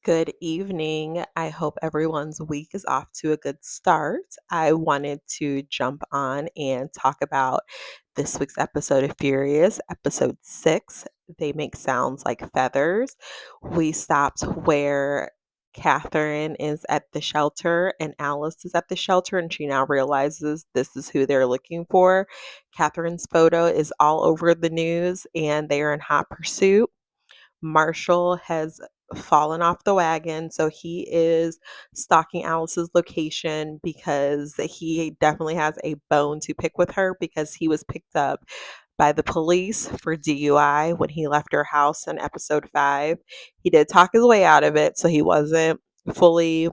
Good evening. I hope everyone's week is off to a good start. I wanted to jump on and talk about this week's episode of Furious, episode 6. They make sounds like feathers. We stopped where Catherine is at the shelter and Alice is at the shelter, and she now realizes this is who they're looking for. Catherine's photo is all over the news, and they are in hot pursuit. Marshall has fallen off the wagon, so he is stalking Alice's location because he definitely has a bone to pick with her because he was picked up by the police for DUI when he left her house in episode 5. He did talk his way out of it, so he wasn't fully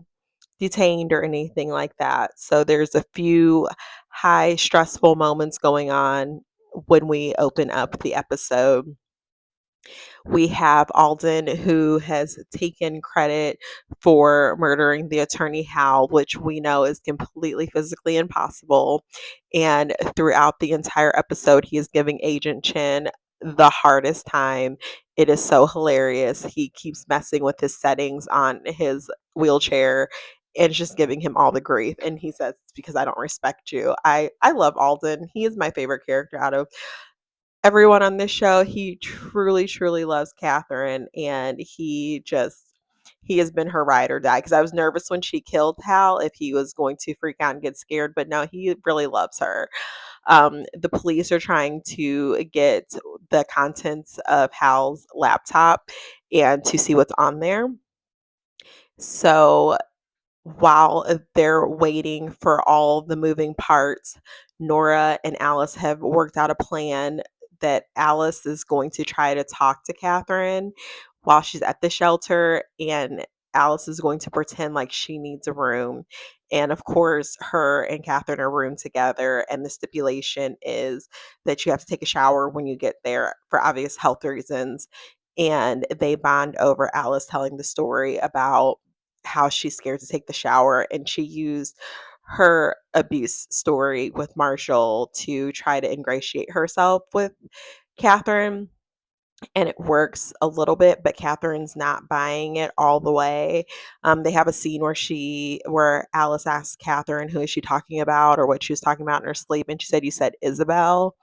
detained or anything like that. So there's a few high stressful moments going on when we open up the episode. We have Alden, who has taken credit for murdering the attorney Hal, which we know is completely physically impossible. And throughout the entire episode, he is giving Agent Chin the hardest time. It is so hilarious. He keeps messing with his settings on his wheelchair and just giving him all the grief. And he says, "It's because I don't respect you." I love Alden. He is my favorite character out of everyone on this show. He truly, truly loves Catherine, and he has been her ride or die. Because I was nervous when she killed Hal if he was going to freak out and get scared, but no, he really loves her. The police are trying to get the contents of Hal's laptop and to see what's on there. So while they're waiting for all the moving parts, Nora and Alice have worked out a plan that Alice is going to try to talk to Catherine while she's at the shelter, and Alice is going to pretend like she needs a room. And of course, her and Catherine are roomed together, and the stipulation is that you have to take a shower when you get there for obvious health reasons. And they bond over Alice telling the story about how she's scared to take the shower, and she used her abuse story with Marshall to try to ingratiate herself with Catherine, and it works a little bit, but Catherine's not buying it all the way. They have a scene where Alice asks Catherine who is she talking about or what she was talking about in her sleep, and she said, "You said Isabel."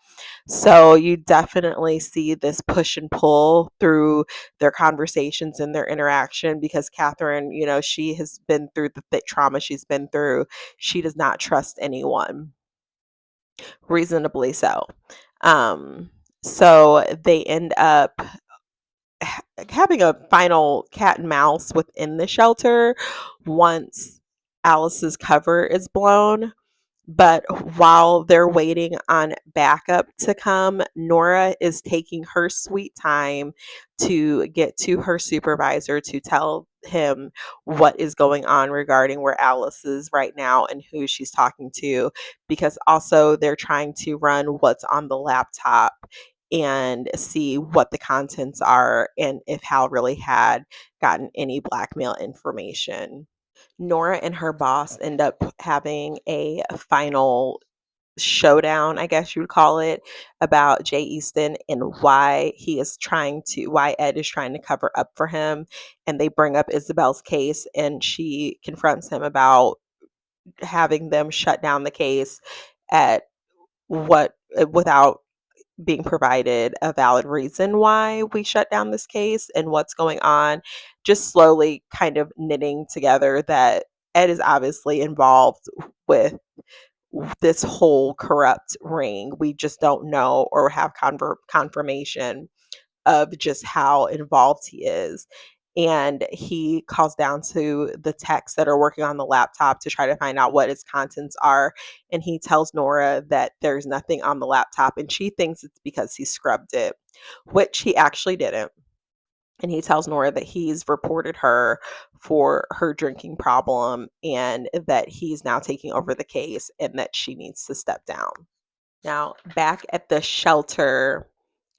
So you definitely see this push and pull through their conversations and their interaction because Catherine, she has been through the thick trauma she's been through. She does not trust anyone, reasonably so. Um, so they end up having a final cat and mouse within the shelter once Alice's cover is blown. But while they're waiting on backup to come, Nora is taking her sweet time to get to her supervisor to tell him what is going on regarding where Alice is right now and who she's talking to, because also they're trying to run what's on the laptop and see what the contents are and if Hal really had gotten any blackmail information. Nora and her boss end up having a final showdown, I guess you would call it, about Jay Easton and why Ed is trying to cover up for him. And they bring up Isabel's case, and she confronts him about having them shut down the case at what without being provided a valid reason why we shut down this case and what's going on, just slowly kind of knitting together that Ed is obviously involved with this whole corrupt ring. We just don't know or have confirmation of just how involved he is. And he calls down to the techs that are working on the laptop to try to find out what its contents are. And he tells Nora that there's nothing on the laptop, and she thinks it's because he scrubbed it, which he actually didn't. And he tells Nora that he's reported her for her drinking problem and that he's now taking over the case and that she needs to step down. Now, back at the shelter,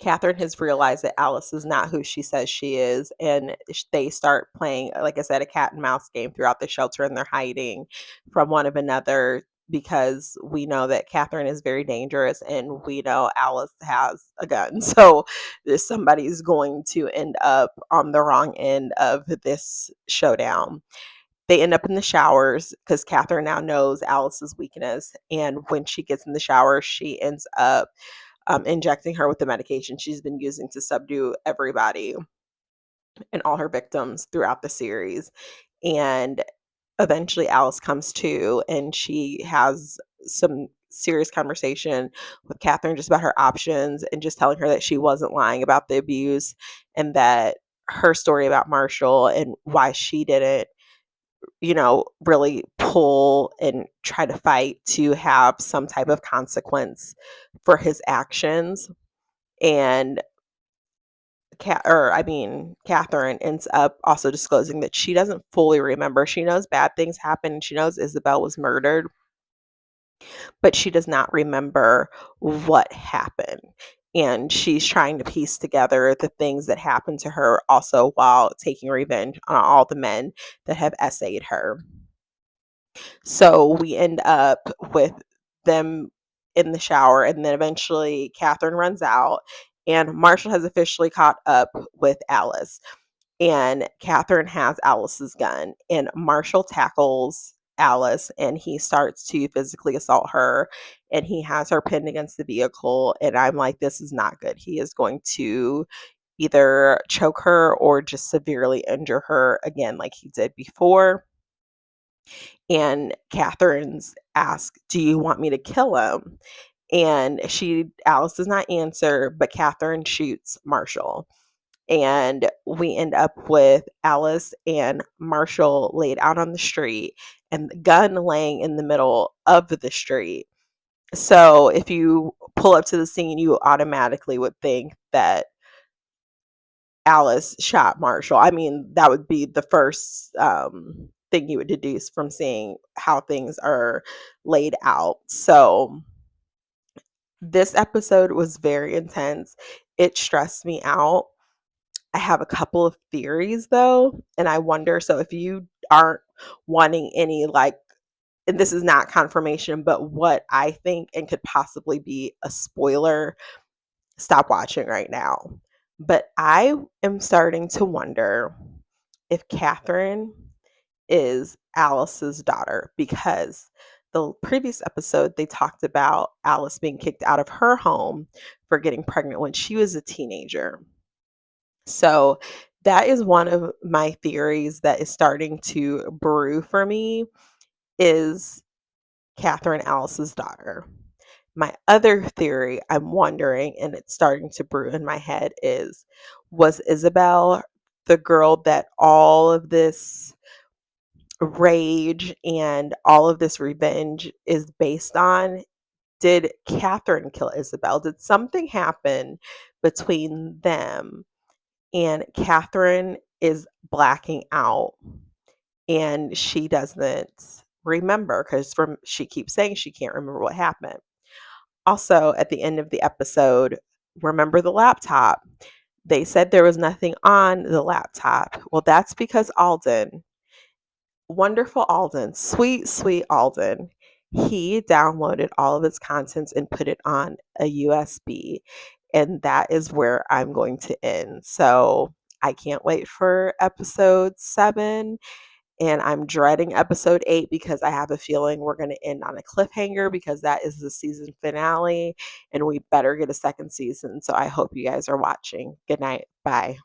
Catherine has realized that Alice is not who she says she is, and they start playing, like I said, a cat and mouse game throughout the shelter, and they're hiding from one of another because we know that Catherine is very dangerous and we know Alice has a gun. So there's somebody's going to end up on the wrong end of this showdown. They end up in the showers because Catherine now knows Alice's weakness. And when she gets in the shower, she ends up injecting her with the medication she's been using to subdue everybody and all her victims throughout the series. And eventually Alice comes to and she has some serious conversation with Catherine just about her options and just telling her that she wasn't lying about the abuse and that her story about Marshall and why she didn't, really pull and try to fight to have some type of consequence for his actions. And Catherine ends up also disclosing that she doesn't fully remember. She knows bad things happened. She knows Isabel was murdered, but she does not remember what happened. And she's trying to piece together the things that happened to her also while taking revenge on all the men that have essayed her. So we end up with them in the shower, and then eventually Catherine runs out, and Marshall has officially caught up with Alice. And Catherine has Alice's gun, and Marshall tackles Alice and he starts to physically assault her and he has her pinned against the vehicle. And I'm like, this is not good. He is going to either choke her or just severely injure her again, like he did before. And Catherine's asked, do you want me to kill him? And Alice does not answer, but Catherine shoots Marshall. And we end up with Alice and Marshall laid out on the street and the gun laying in the middle of the street. So if you pull up to the scene, you automatically would think that Alice shot Marshall. I mean, that would be the first thing you would deduce from seeing how things are laid out. So this episode was very intense. It stressed me out. I have a couple of theories though, and I wonder, so if you aren't wanting any and this is not confirmation, but what I think and could possibly be a spoiler, stop watching right now. But I am starting to wonder if Catherine is Alice's daughter because the previous episode they talked about Alice being kicked out of her home for getting pregnant when she was a teenager. So that is one of my theories that is starting to brew for me is Catherine Alice's daughter. My other theory I'm wondering, and it's starting to brew in my head, is was Isabel the girl that all of this rage and all of this revenge is based on? Did Catherine kill Isabel? Did something happen between them and Catherine is blacking out and she doesn't remember because from she keeps saying she can't remember what happened. Also, at the end of the episode, remember the laptop? They said there was nothing on the laptop. Well, that's because Alden, wonderful Alden, sweet, sweet Alden, he downloaded all of its contents and put it on a USB. And that is where I'm going to end. So I can't wait for episode 7. And I'm dreading episode 8 because I have a feeling we're going to end on a cliffhanger because that is the season finale and we better get a second season. So I hope you guys are watching. Good night. Bye.